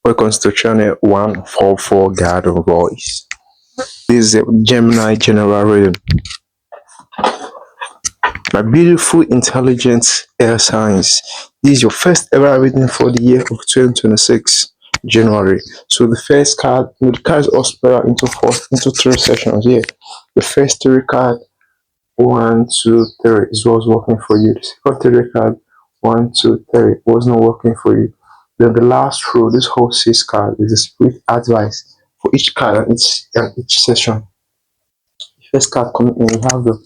Welcome to channel 144 Garden Voice. This is a Gemini general reading. My beautiful, intelligent air signs. This is your first ever reading for the year of 2026, January. So the first card, the cards all spread out into three sections here. The first three card, 1, 2, 3, is what's working for you. The second three card, 1, 2, 3, was not working for you. Then the last row, this whole six card is the spirit advice for each card and each session. The first card coming in, we have the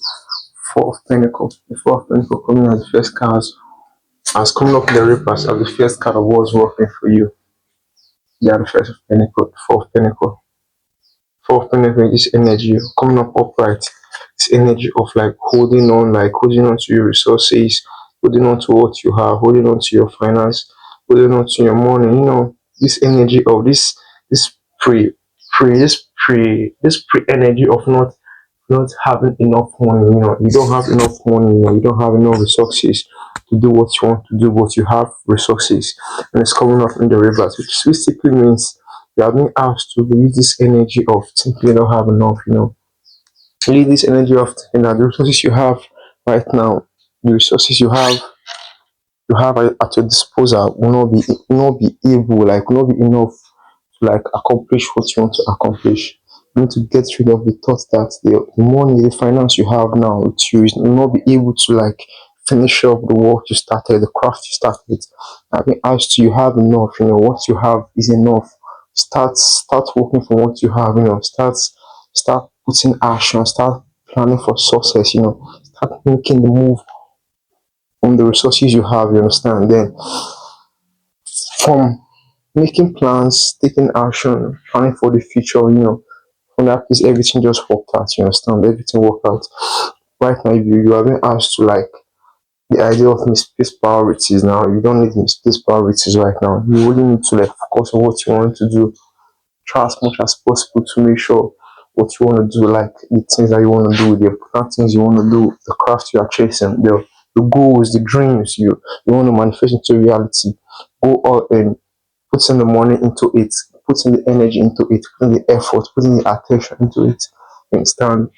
Four of Pentacles. The Four of Pentacles coming as the first card, as coming up in the reverse as the first card of what's working for you. Yeah, the first of Pentacles, Four of Pentacles. Four of Pentacles is energy coming up upright. It's energy of like holding on to your resources, holding on to what you have, holding on to your finance, holding on to your money. This energy of this pre energy of not having enough money. You don't have enough money. You don't have enough resources to do what you want to do, but you have resources, and it's coming up in the reverse, which basically means you are being asked to release this energy of thinking you don't have enough. Release this energy of thinking that the resources you have right now, the resources you have at your disposal will not be able, like will not be enough to like accomplish what you want to accomplish. You need to get rid of the thought that the money, the finance you have now with you will not be able to like finish up the work you started, the craft you started. I mean, as you have enough, what you have is enough. Start working for what you have, start putting action, start planning for success, start making the move on the resources you have, you understand? Then from making plans, taking action, planning for the future, from that place everything just worked out, you understand? Everything worked out. Right now you are being asked to like the idea of misplaced priorities now. You don't need misplaced priorities right now. You really need to like focus on what you want to do. Try as much as possible to make sure what you want to do, like the things that you want to do, the important things you want to do, the craft you are chasing, the goals, the dreams you want to manifest into reality. Go all in, put in the money into it, put in the energy into it, put in the effort, put in the attention into it. You understand?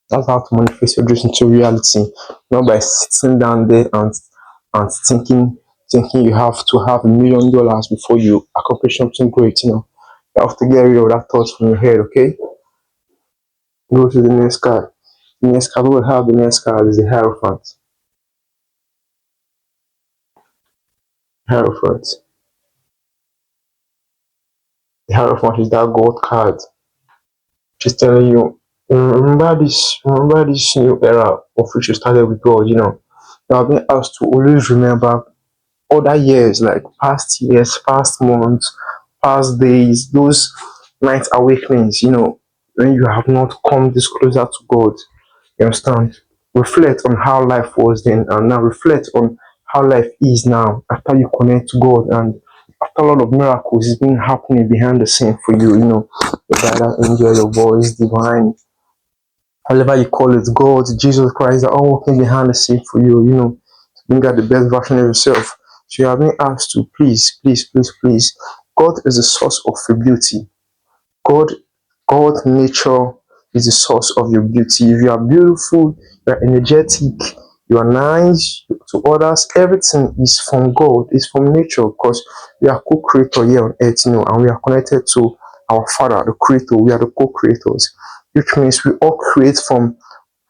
That's how to manifest your dreams into reality. Not by sitting down there and thinking you have to have $1 million before you accomplish something great. You have to get rid of that thought from your head, okay? Go to the next card. The next card, we will have the next card is the Hierophant. Hierophant. The Hierophant is that gold card. She's telling you, remember this new era of which you started with God. You have been asked to always remember other years, like past years, past months, past days, those night awakenings, when you have not come this closer to God. You understand? Reflect on how life was then, and now reflect on how life is now after you connect to God, and after a lot of miracles is been happening behind the scene for you. Your guidance angel, your voice, divine, however you call it, God, Jesus Christ, are all working behind the scene for you, to bring out the best version of yourself. So you are being asked to please, please, please, please. God is the source of your beauty. God, God, nature is the source of your beauty. If you are beautiful, you are energetic, you are nice to others, everything is from God, it's from nature, because we are co-creator here on earth, and we are connected to our Father, the Creator. We are the co-creators, which means we all create from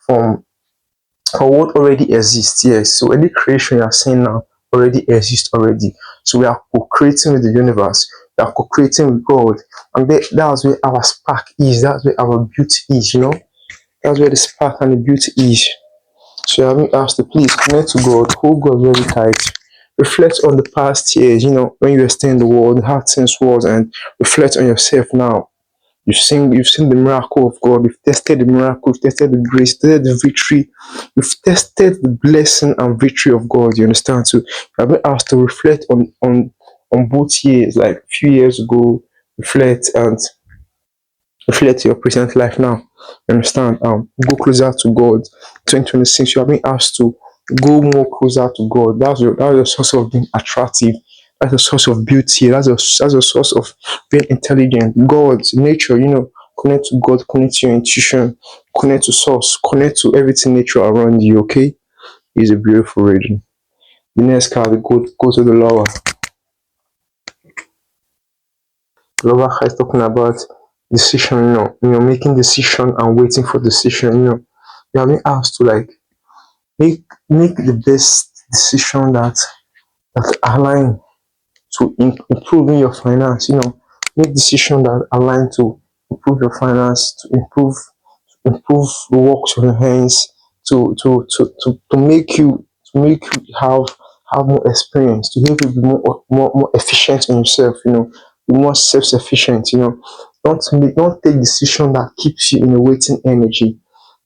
what already exists. Yes, so any creation you are seeing now already exists already. So we are co-creating with the universe. We are co-creating with God, and that's where our spark is. That's where our beauty is. That's where the spark and the beauty is. So you are being asked to please connect to God, hold God very tight. Reflect on the past years. When you were still in the world, how things was, and reflect on yourself now. You've seen the miracle of God. You've tested the miracle. You've tested the grace. Tested the victory. You've tested the blessing and victory of God. You understand? So I've been asked to reflect on both years, like a few years ago. Reflect your present life now. You understand? Go closer to God. 2026, you have been asked to go more closer to God. That's your source of being attractive. That's a source of beauty. That's a source of being intelligent. God, nature, connect to God, connect to your intuition, connect to source, connect to everything nature around you, okay? It's a beautiful reading. The next card, go to the lower. The lower card is talking about decision, making decision and waiting for decision, You are being asked to like make the best decision that align to improving your finance, make decision that align to improve your finance, to improve the works of your hands, to make you have more experience, to help you be more efficient in yourself, be more self-sufficient, don't take decision that keeps you in a waiting energy.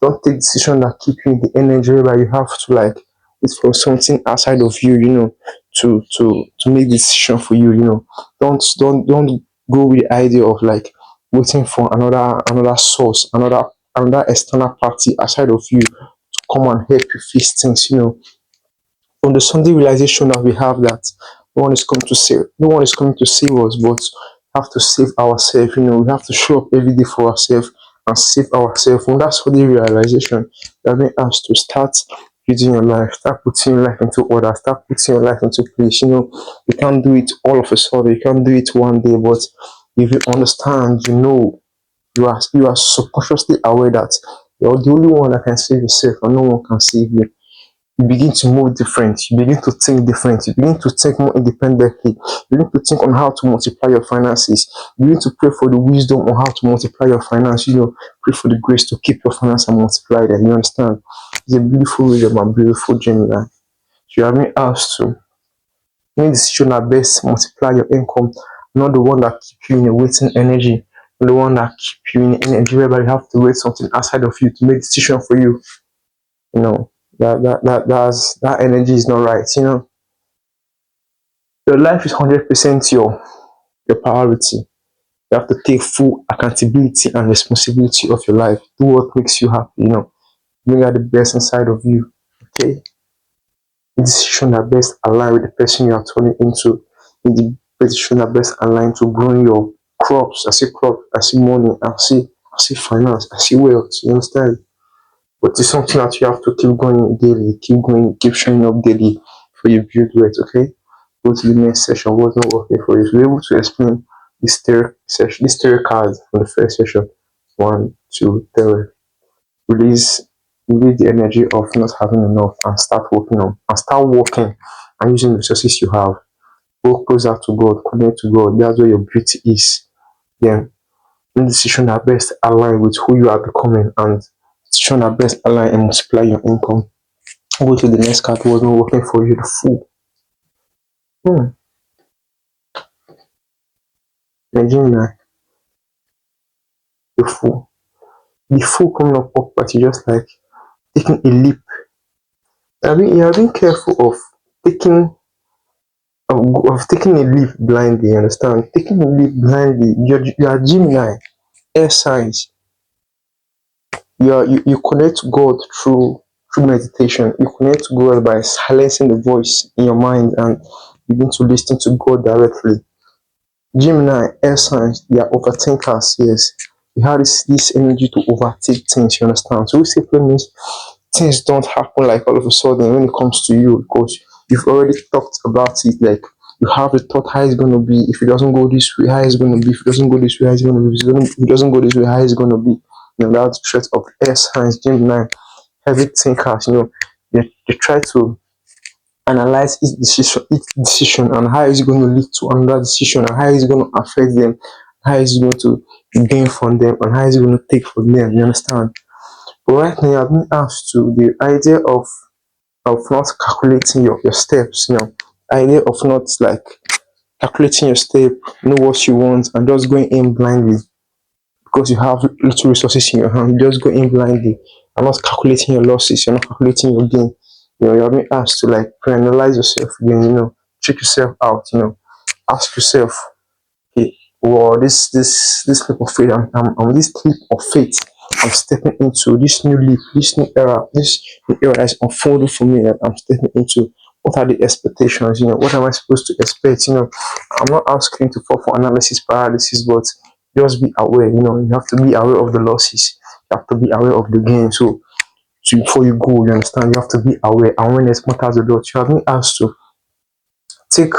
Don't take decision that keep you in the energy where you have to like wait for something outside of you, to make decision for you, don't go with the idea of like waiting for another source, another external party outside of you to come and help you fix things, from the Sunday realization that we have that no one is coming to save us, but we have to save ourselves, we have to show up every day for ourselves and save ourselves. From that Sunday realization, that made us to start using your life, start putting your life into order, start putting your life into place. You can't do it all of a sudden, you can't do it one day, but if you understand, you are subconsciously aware that you're the only one that can save yourself and no one can save you. You begin to move different, you begin to think different, you begin to think more independently, you begin to think on how to multiply your finances, you begin to pray for the wisdom on how to multiply your finance, pray for the grace to keep your finance and multiply them. You understand? It's a beautiful reader, my beautiful Gemini. So you have been asked to make decision that best multiply your income, not the one that keep you in a waiting energy, not the one that keep you in energy whereby you have to wait something outside of you to make decision for you. That energy is not right. Your life is 100% your priority. You have to take full accountability and responsibility of your life. Do what makes you happy. Bring out the best inside of you. Okay, the decision that best align with the person you are turning into. The decision that best align to growing your crops. I see crop. I see money. I see finance. I see wealth. You understand? But it's something that you have to keep going daily, keep going, keep showing up daily for you build wealth, okay? Go to the next session, what's not working for you. So be able to explain this three cards from the first session. One, two, three. Release release the energy of not having enough and start working and using the resources you have. Go closer to God, connect to God. That's where your beauty is. Then make decision that best align with who you are becoming and decision that best align and multiply your income. Go to the next card was not working for you, the fool. Hmm. Nigeria, the fool. The fool coming up but you just like taking a leap. You have been careful of taking taking a leap blindly, you understand? Taking a leap blindly. You are Gemini, air signs. You connect to God through meditation. You connect to God by silencing the voice in your mind and begin to listen to God directly. Gemini, air signs, they are overthinkers, yes. You have this energy to overtake things, you understand? So, which simply means things don't happen like all of a sudden when it comes to you because you've already talked about it. Like, you have the thought how it's going to be. If it doesn't go this way, how it's going to be. If it doesn't go this way, how it's going to be. If it doesn't go this way, how it's going to be. That's the threat of air signs, Gemini, heavy thinkers, they try to analyze each decision and how is it going to lead to another decision and how is it going to affect them, how is it going to gain from them and how is it going to take from them. You understand? But right now, I've been asked to the idea of not calculating your steps. Idea of not like calculating your step, know what you want, and just going in blindly because you have little resources in your hand. You just go in blindly and not calculating your losses. You're not calculating your gain. You're being asked to like pre-analyze yourself again. Check yourself out. Ask yourself, okay, well, this leap of faith, I'm this leap of faith. I'm stepping into this new leap, this new era that's unfolding for me that I'm stepping into. What are the expectations? What am I supposed to expect? I'm not asking to fall for analysis paralysis, but just be aware. You have to be aware of the losses. You have to be aware of the gain. So before you go, you understand, you have to be aware. Awareness matters a lot. You have been asked to take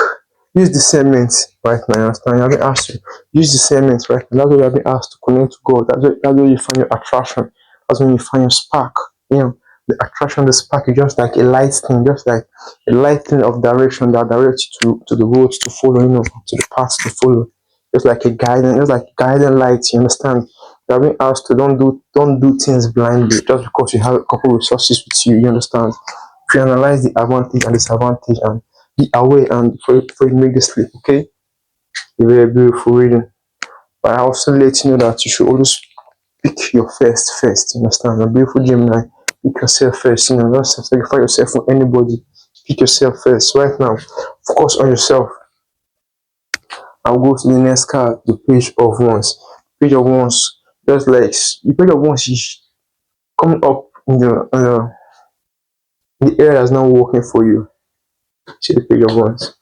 use discernment right now. You understand? You have been asked to use discernment right now. That's why you have been asked to connect to God. That's where you find your attraction. That's when you find your spark. The attraction, the spark is just like a light thing, just like a light thing of direction that directs you to the roads to follow, to the paths to follow. Just like guiding light, you understand? You have been asked to don't do things blindly just because you have a couple of resources with you, you understand? If you analyze the advantage and disadvantage and be aware and before you make the sleep, okay? A very beautiful reading. But I also let you know that you should always pick your first, you understand? A beautiful Gemini, pick yourself first, don't sacrifice yourself for anybody. Pick yourself first. Right now, focus on yourself. I'll go to the next card, the page of wands. Page of wands, just like the page of wands is coming up in the air that's not working for you. See the page of wands.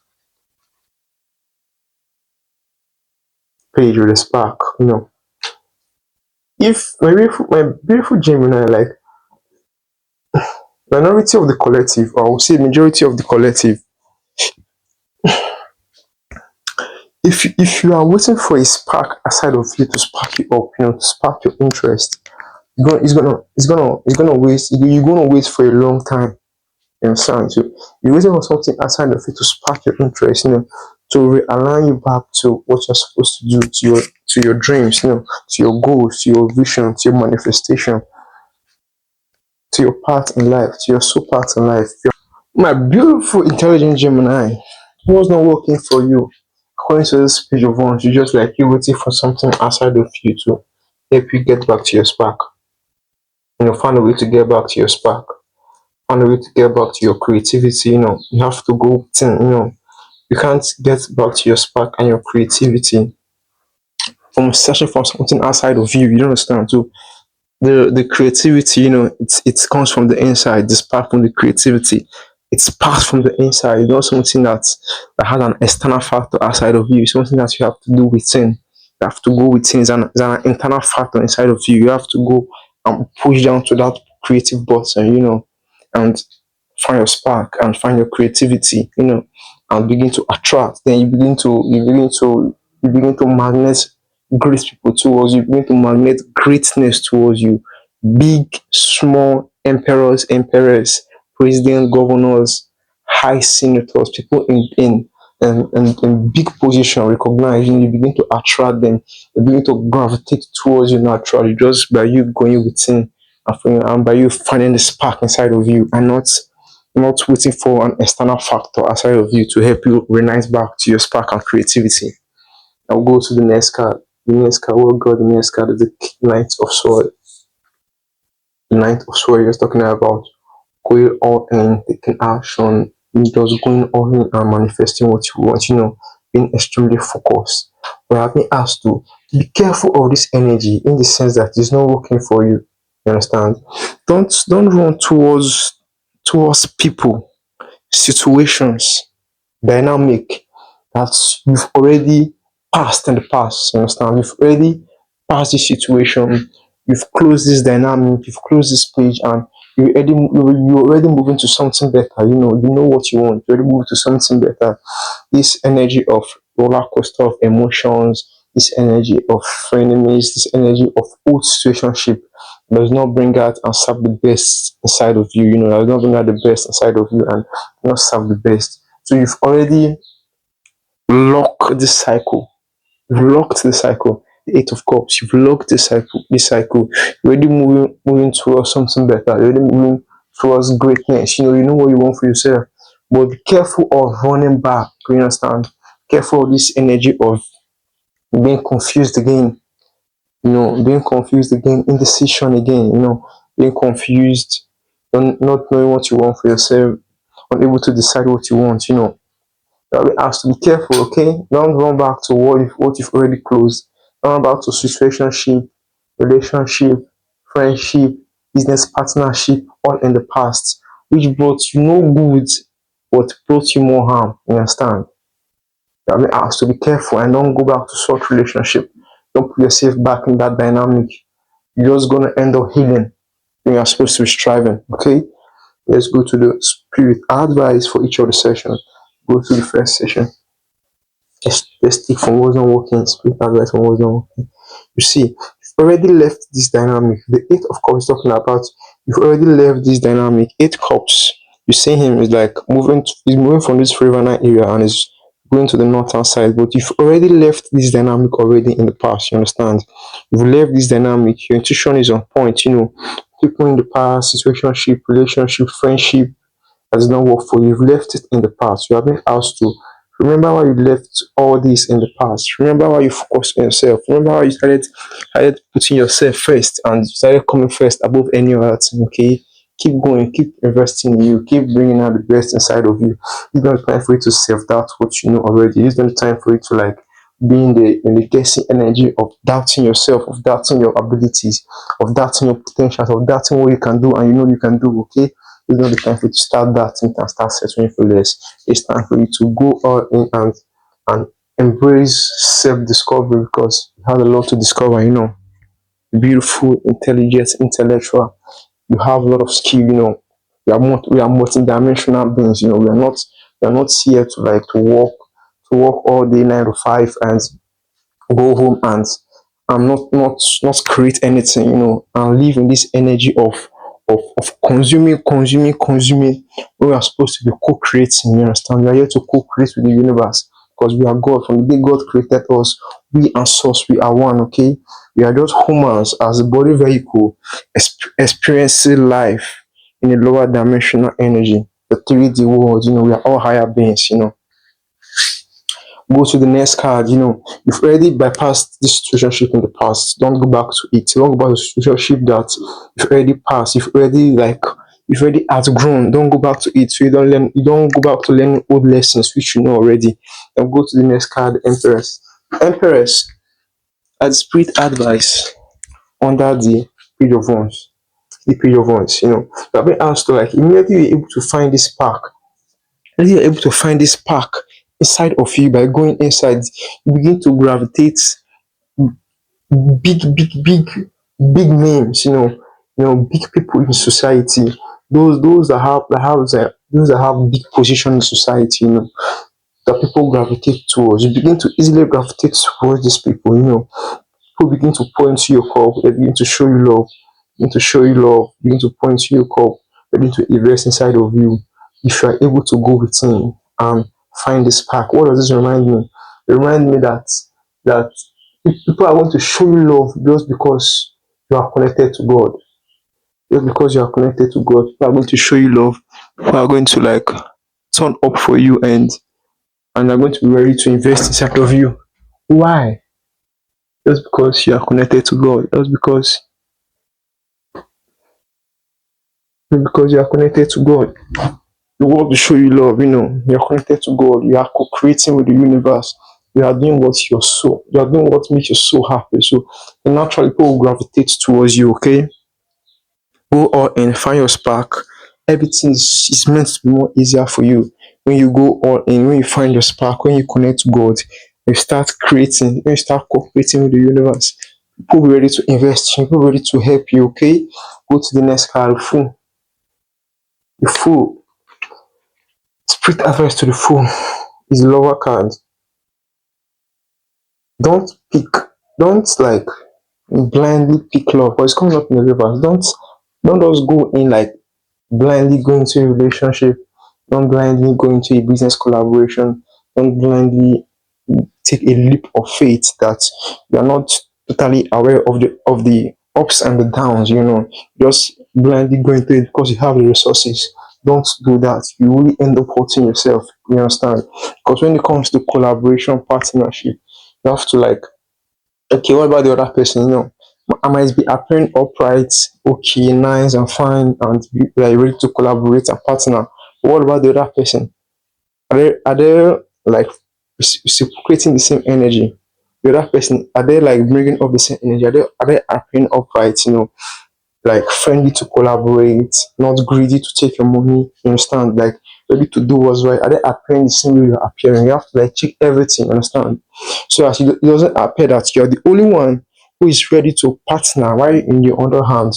Page with a spark, if my beautiful Gemini, like minority of the collective, or I would say majority of the collective, if you are waiting for a spark aside of you to spark you up, to spark your interest, you're gonna wait for a long time. You understand? So you're waiting for something outside of it to spark your interest, to realign you back to what you're supposed to do, to your dreams, to your goals, to your vision, to your manifestation, to your path in life, to your soul path in life. My beautiful intelligent Gemini, what's not working for you? According to this page of wands, you just like you waiting for something outside of you to help you get back to your spark. Find a way to get back to your spark. Find a way to get back to your creativity. You have to go within. You can't get back to your spark and your creativity from searching for something outside of you. You don't understand. So the creativity, it comes from the inside. The spark from the creativity, it's passed from the inside. It's not something that has an external factor outside of you. It's something that you have to do within. You have to go within. It's an internal factor inside of you. You have to go and push down to that creative button, and find your spark and find your creativity, and begin to attract. Then you begin to magnet great people towards you, begin to magnet greatness towards you. Big, small emperors, emperors, president, governors, high senators, people in big position recognizing you, begin to attract them. They begin to gravitate towards you naturally just by you going within and by you finding the spark inside of you and not waiting for an external factor outside of you to help you realize back to your spark and creativity. I'll go to the next card. The next card, what God, the next card is the Knight of Swords. The Knight of Swords is talking about going all in, taking action, just going all in and manifesting what you want, being extremely focused. We have been asked to be careful of this energy in the sense that it's not working for you. You understand? Don't run towards people, situations, dynamic that you've already passed in the past. You understand? You've already passed this situation. You've closed this dynamic. You've closed this page, and you're already moving to something better. You know what you want. You're already moving to something better. This energy of roller coaster of emotions, this energy of frenemies, this energy of old situationship does not bring out and serve the best inside of you. Does not bring out the best inside of you and not serve the best. So you've already locked this cycle. You've locked the cycle. The Eight of Cups. You've locked the cycle. This cycle. You're already moving towards something better. You're already moving towards greatness. You know what you want for yourself. But be careful of running back. You understand? Careful of this energy of being confused again. Being confused again, indecision again. Being confused, not knowing what you want for yourself, unable to decide what you want. That we have to be careful, okay? Don't run back to what you've already closed. Don't run back to situationship, relationship, friendship, business partnership, all in the past, which brought you no good, but brought you more harm. You understand? You have been asked to be careful and don't go back to such relationship. Don't put yourself back in that dynamic. You're just gonna end up healing when you're supposed to be striving. Okay? Let's go to the spirit advice for each of the session. Go to the first session. Let's take from what's not working, spirit advice from what's not working. You see, you've already left this dynamic. The eight of cups talking about you've already left this dynamic. Eight cups. You see him is like he's moving from this river area and is going to the northern side, but you've already left this dynamic already in the past, you understand? You've left this dynamic, your intuition is on point, people in the past, situationship, relationship, friendship, has not worked for you. You've left it in the past. You have been asked to remember why you left all this in the past. Remember why you focused on yourself. Remember how you started putting yourself first and started coming first above any other thing. Okay, keep going, keep investing in you, keep bringing out the best inside of you. It's not time for you to self doubt what you know already. It's not time for you to like be in the guessing energy of doubting yourself, of doubting your abilities, of doubting your potentials, of doubting what you can do and you know you can do. Okay, it's not the time for you to start that and start settling for less. It's time for you to go all in and embrace self-discovery because you have a lot to discover, beautiful, intelligent, intellectual. You have a lot of skill, we are multi-dimensional beings, we are not here to work all day 9 to 5 and go home and not create anything, and live in this energy of consuming when we are supposed to be co-creating, you understand? We are here to co-create with the universe because we are God. From the day God created us, we and source, we are one, okay? We are just humans as a body vehicle experiencing life in a lower dimensional energy, the 3D world, we are all higher beings. Go to the next card. You've already bypassed this situationship in the past. Don't go back to it. Don't go back to the situationship that you've already passed. You've already outgrown. Don't go back to it. So you don't go back to learning old lessons which you know already. Then go to the next card, Empress. Empress, as spirit advice under the page of wands. The page of wands, you have been asked to like immediately you're able to find this spark. Immediately you're able to find this spark inside of you by going inside, you begin to gravitate big, big, big, big names, big people in society. Those that have big position in society, that people gravitate towards. You begin to easily gravitate towards these people, people begin to point to your cup, they begin to show you love, begin to point to your cup, begin to invest inside of you. If you are able to go within and find this spark, what does this remind me? It reminds me that people are going to show you love just because you are connected to God. Just because you are connected to God, people are going to show you love. People are going to like turn up for you and are going to be ready to invest inside of you. Why? Just because you are connected to God. Just because you are connected to God. The world will show you love, you're connected to God, you are co-creating with the universe, you are doing what makes your soul happy. So naturally people will gravitate towards you, okay? Go all in, find your spark. Everything is meant to be more easier for you when you go all in, when you find your spark, when you connect to God, you start creating, when you start co-creating with the universe. People will be ready to invest, people will be ready to help you, okay? Go to the next card, fool. The fool. Spirit advice to the fool is the lower card. Don't pick, don't like blindly pick love, but it's coming up in the reverse. Don't just go in like blindly go into a relationship. Don't blindly go into a business collaboration. Don't blindly take a leap of faith that you are not totally aware of the ups and the downs. Just blindly go into it because you have the resources. Don't do that. You really end up hurting yourself. You understand? Because when it comes to collaboration, partnership, you have to like, okay, what about the other person? I might be appearing upright, okay, nice and fine, and be like ready to collaborate and partner. But what about the other person? Are they like reciprocating the same energy? The other person, are they like bringing up the same energy? Are they appearing upright? Like friendly to collaborate, not greedy to take your money. You understand? Like ready to do what's right? Are they appearing the same way you're appearing? You have to like check everything, understand? So as it doesn't appear that you're the only one who is ready to partner, while in the other hand,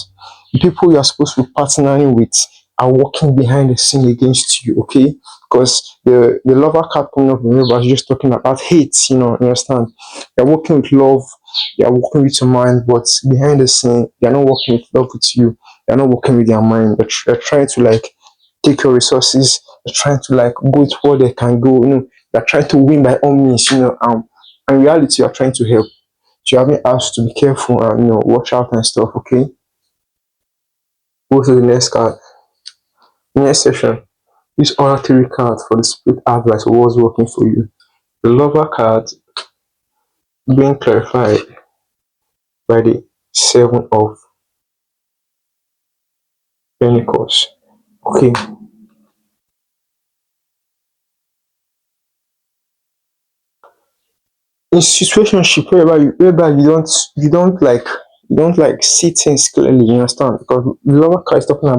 the people you are supposed to be partnering with are working behind the scene against you, okay? Because the lover card coming up, remember, is just talking about hate, you understand? They're working with love, they're working with your mind, but behind the scene, they're not working with love with you, they're not working with their mind. They're trying to like take your resources, they're trying to like go to where they can go, they're trying to win by all means, in reality, you're trying to help. So you're being asked to be careful and watch out and stuff, okay? Go to the next card. Next session. Use all three cards for the split advice of what's working for you. The lover card being clarified by the seven of pentacles. Okay. In situationship whereby you don't like see things clearly, you understand? Because the lover card is talking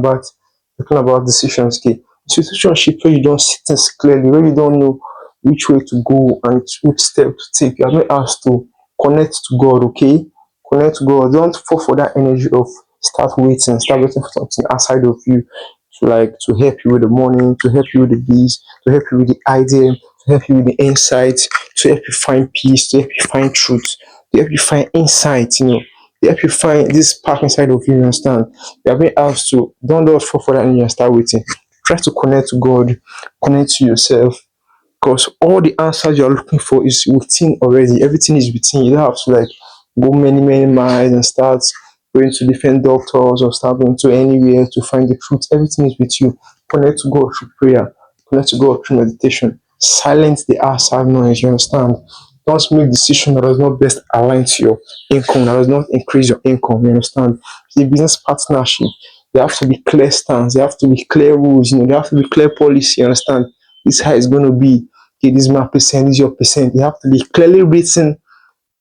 about decisions. Okay. Situationship where you don't see things clearly, where you don't know which way to go and which step to take. You are being asked to connect to God, okay? Connect to God. Don't fall for that energy of start waiting for something outside of you to help you with the money, to help you with the biz, to help you with the idea, to help you with the insights, to help you find peace, to help you find truth, to help you find insight, to help you find this spark inside of you, you understand? You are being asked to don't just fall for that energy and start waiting. Try to connect to God, connect to yourself, because all the answers you're looking for is within already. Everything is within. You don't have to like go many, many miles and start going to different doctors or start going to anywhere to find the truth. Everything is with you. Connect to God through prayer, connect to God through meditation. Silence the outside noise, you understand? Don't make decision that does not best align to your income, that does not increase your income, you understand? The business partnership, there have to be clear stance, there have to be clear rules, there have to be clear policy, you understand? This is how it's going to be. Okay, this is my percent, this is your percent. You have to be clearly written,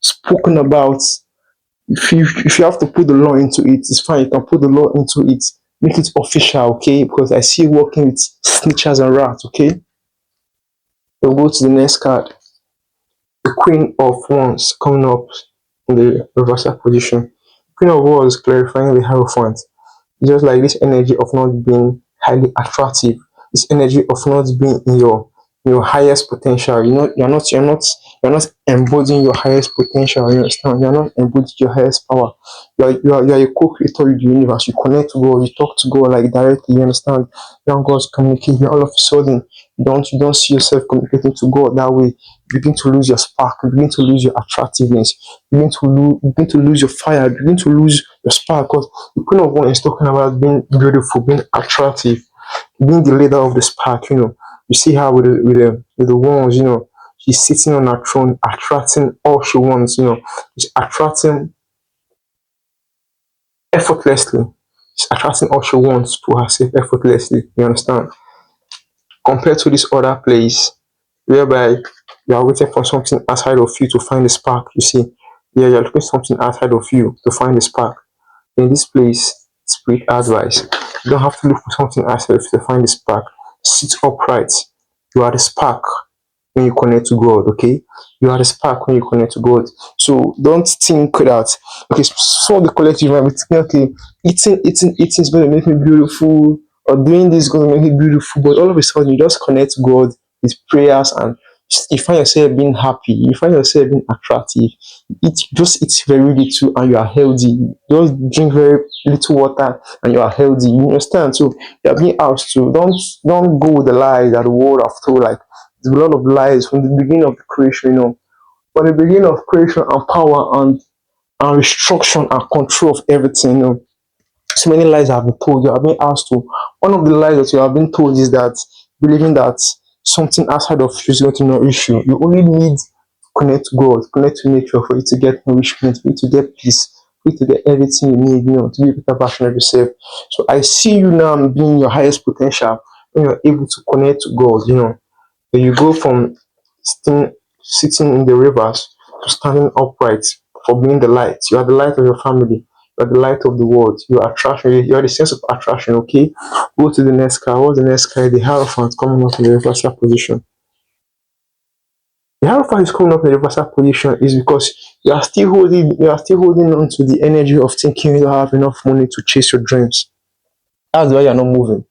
spoken about. If you have to put the law into it, it's fine. You can put the law into it. Make it official, okay? Because I see you working with snitchers and rats, okay? We'll go to the next card. The Queen of Wands coming up in the reversal position. Queen of Wands clarifying the Hierophant. Just like this energy of not being highly attractive, this energy of not being in your highest potential. You're not embodying your highest potential. You understand? You're not embodying your highest power. You are a co-creator with the universe. You connect to God, you talk to God like directly, you understand? You and God's communicating. All of a sudden, you don't see yourself communicating to God that way. You begin to lose your spark, you begin to lose your attractiveness, you begin to lose your fire, you begin to lose your spark. Because the Queen of One is talking about being beautiful, being attractive, being the leader of the spark. You see her with the wands. She's sitting on her throne, attracting all she wants. She's attracting effortlessly. She's attracting all she wants to herself effortlessly. You understand? Compared to this other place, whereby you are waiting for something outside of you to find the spark. You see, yeah, you're looking for something outside of you to find the spark. In this place, spirit advice. You don't have to look for something outside of you to find the spark. Sit upright. You are the spark when you connect to God, okay? You are the spark when you connect to God. So don't think that, okay, so the collective might be thinking, okay, eating is going to make me beautiful, or doing this is going to make me beautiful, but all of a sudden you just connect to God with prayers and you find yourself being happy, you find yourself being attractive. Eat very little and you are healthy. Just drink very little water and you are healthy. You understand? So you are being asked to don't go with the lies that the world have told. Like there's a lot of lies from the beginning of the creation. From the beginning of creation and power and restriction and control of everything. So many lies have been told. You have been asked to. One of the lies that you have been told is that believing that something outside of you is going to nourish you. You only need to connect to God, connect to nature for you to get nourishment, for you to get peace, for you to get everything you need, to be a better version of yourself. So I see you now being your highest potential when you're able to connect to God. When you go from sitting in the rivers to standing upright for being the light. You are the light of your family. You're the light of the world. You're attraction. You're the sense of attraction. Okay. Go to the next card. What's the next card? The Hierophant coming up in the reversal position. The Hierophant is coming up in the reversal position is because you are still holding on to the energy of thinking you don't have enough money to chase your dreams. That's why you're not moving.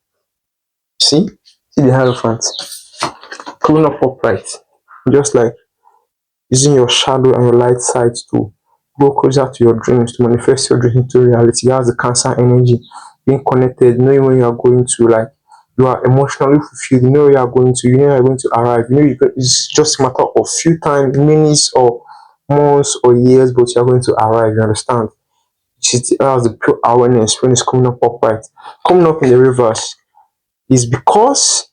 See the Hierophant coming up upright, just like using your shadow and your light side to go closer to your dreams, to manifest your dreams into reality. That's the Cancer energy, being connected, knowing when you are going to, like, you are emotionally fulfilled, you know where you are going to, you know you are going to arrive, you know it's just a matter of few time, minutes or months or years, but you are going to arrive, you understand? That's the pure awareness when it's coming up upright. Coming up in the reverse is because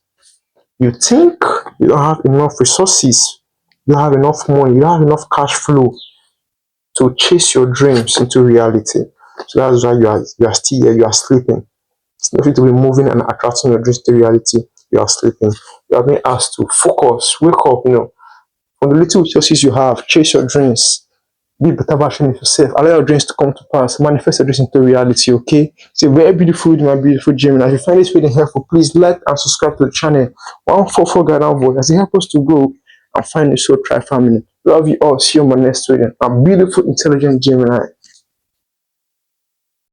you think you don't have enough resources, you don't have enough money, you don't have enough cash flow to chase your dreams into reality. So that's why you are still here, you are sleeping. It's nothing to be moving and attracting your dreams to reality. You are sleeping. You are being asked to focus, wake up, from the little resources you have, chase your dreams. Be a better version of yourself. Allow your dreams to come to pass. Manifest your dreams into reality, okay? It's a very beautiful video, my beautiful Gemini. If you find this video helpful, please like and subscribe to the channel. 144 Guidance Voice as it helps us to grow and find a soul tribe family. Love you all. See you on my next video. I'm beautiful, intelligent Gemini.